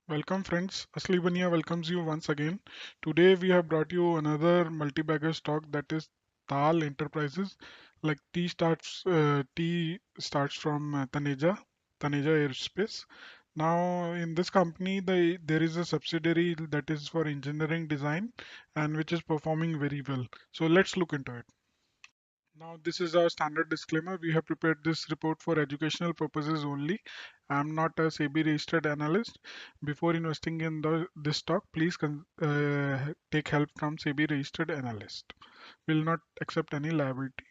Welcome friends, Asli Bania welcomes you once again. Today we have brought you another multi-bagger stock that is Taal Enterprises. Like T starts from Taneja Aerospace. Now in this company there is a subsidiary that is for engineering design and which is performing very well. So let's look into it. Now, this is our standard disclaimer. We have prepared this report for educational purposes only. I'm not a SEBI registered analyst. Before investing in this stock, please take help from SEBI registered analyst. Will not accept any liability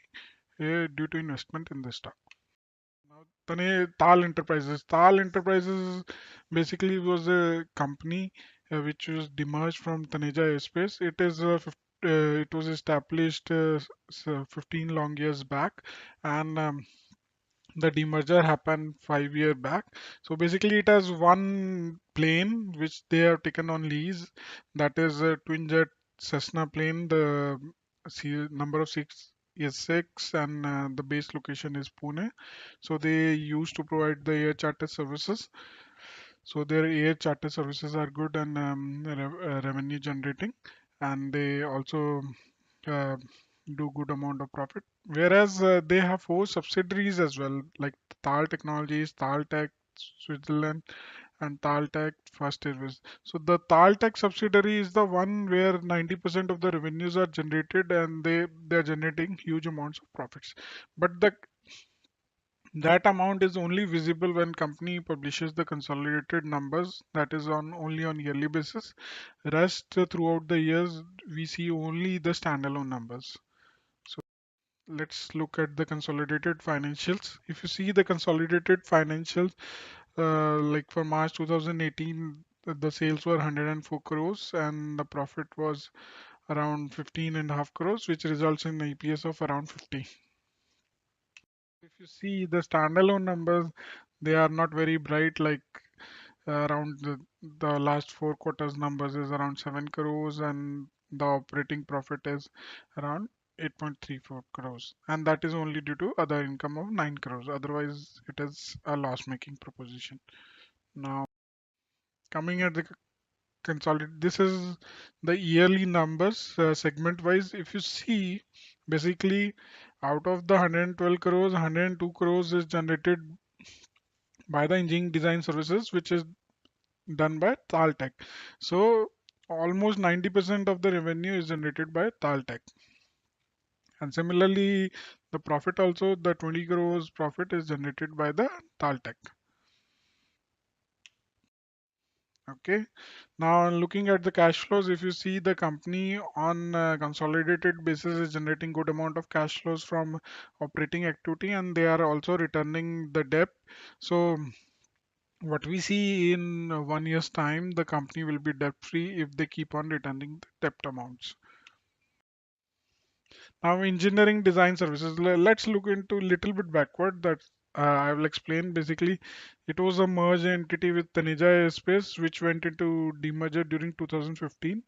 due to investment in this stock. Now, Taal Enterprises. Taal Enterprises basically was a company which was demerged from Taneja Aerospace. It was established 15 long years back, and the demerger happened 5 years back. So basically, it has one plane which they have taken on lease. That is a twin jet Cessna plane. The number of six is six, and the base location is Pune. So they used to provide the air charter services. So their air charter services are good and revenue generating, and they also uh, do good amount of profit. Whereas they have four subsidiaries as well, like Tal Technologies, Tal Tech Switzerland, and Tal Tech First Service. So the Tal Tech subsidiary is the one where 90% of the revenues are generated, and they're generating huge amounts of profits. But the that amount is only visible when company publishes the consolidated numbers, that is on only on yearly basis. Rest throughout the years we see only the standalone numbers. So let's look at the consolidated financials. If you see the consolidated financials, like for March 2018, the sales were 104 crores and the profit was around 15.5 crores, which results in EPS of around 50. If you see the standalone numbers, they are not very bright. Like around the last 4 quarters numbers is around 7 crores and the operating profit is around 8.34 crores, and that is only due to other income of 9 crores. Otherwise, it is a loss-making proposition. Now, coming at the consolidate, this is the yearly numbers segment-wise. If you see, basically, out of the 112 crores, 102 crores is generated by the engineering design services, which is done by Taal Tech. So almost 90% of the revenue is generated by Taal Tech. And similarly, the profit also, the 20 crores profit is generated by the Taal Tech. Okay. Now looking at the cash flows, if you see the company on a consolidated basis is generating good amount of cash flows from operating activity, and they are also returning the debt. So what we see in 1 year's time, the company will be debt free if they keep on returning the debt amounts. Now, engineering design services. Let's look into little bit backward. That I will explain. Basically, it was a merged entity with Taneja Aerospace, which went into demerger during 2015.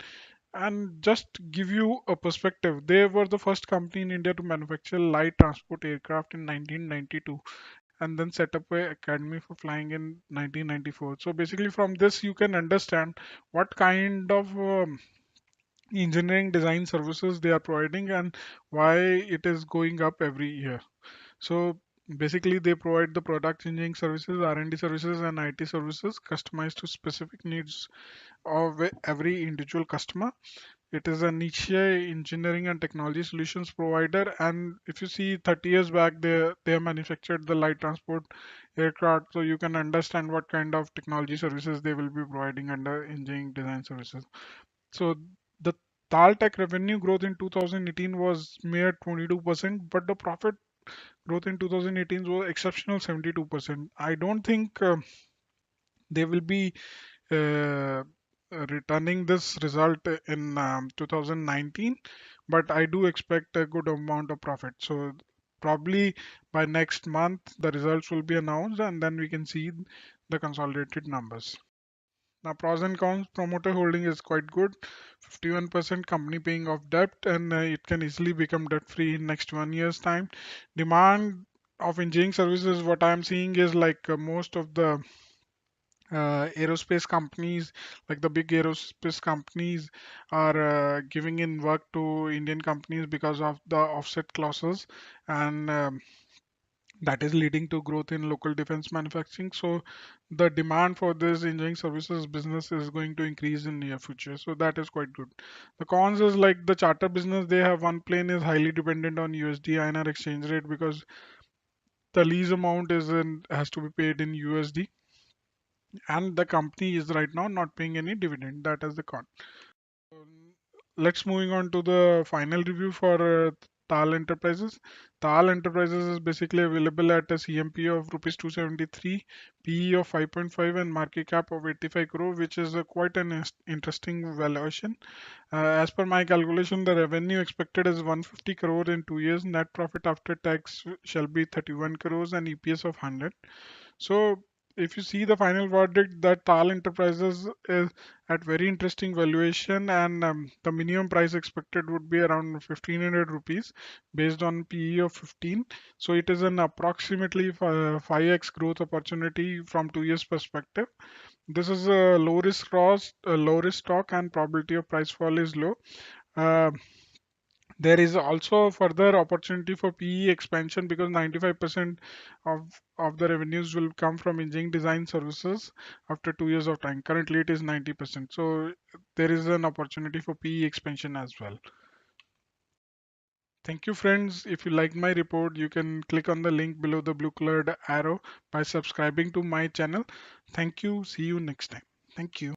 And just give you a perspective, they were the first company in India to manufacture light transport aircraft in 1992, and then set up a academy for flying in 1994. So basically, from this you can understand what kind of engineering design services they are providing and why it is going up every year. So basically they provide the product engineering services, R&D services and IT services customized to specific needs of every individual customer. It is a niche engineering and technology solutions provider, and if you see 30 years back they manufactured the light transport aircraft, so you can understand what kind of technology services they will be providing under engineering design services. So the Taltech revenue growth in 2018 was mere 22%, but the profit growth in 2018 was exceptional 72%. I don't think they will be uh, returning this result in 2019, but I do expect a good amount of profit. So probably by next month the results will be announced and then we can see the consolidated numbers. Now, pros and cons, promoter holding is quite good. 51% company paying off debt, and it can easily become debt free in next 1 year's time. Demand of engineering services, what I'm seeing is like most of the aerospace companies, like the big aerospace companies, are giving in work to Indian companies because of the offset clauses, and that is leading to growth in local defense manufacturing. So the demand for this engineering services business is going to increase in near future. So that is quite good. The cons is like the charter business. They have one plane is highly dependent on USD INR exchange rate because the lease amount has to be paid in USD, and the company is right now not paying any dividend. That is the con. Let's moving on to the final review for Taal Enterprises. Taal Enterprises is basically available at a CMP of rupees 273, PE of 5.5, and market cap of 85 crore, which is quite an interesting valuation. As per my calculation, the revenue expected is 150 crore in 2 years. Net profit after tax shall be 31 crores and EPS of 100. So if you see the final verdict, that Taal Enterprises is at very interesting valuation, and the minimum price expected would be around 1500 rupees based on PE of 15. So it is an approximately 5x growth opportunity from 2 years perspective. This is a low risk stock, and probability of price fall is low. Uh, there is also further opportunity for PE expansion because 95% of the revenues will come from engineering design services after 2 years of time. Currently, it is 90%. So there is an opportunity for PE expansion as well. Thank you, friends. If you like my report, you can click on the link below the blue colored arrow by subscribing to my channel. Thank you. See you next time. Thank you.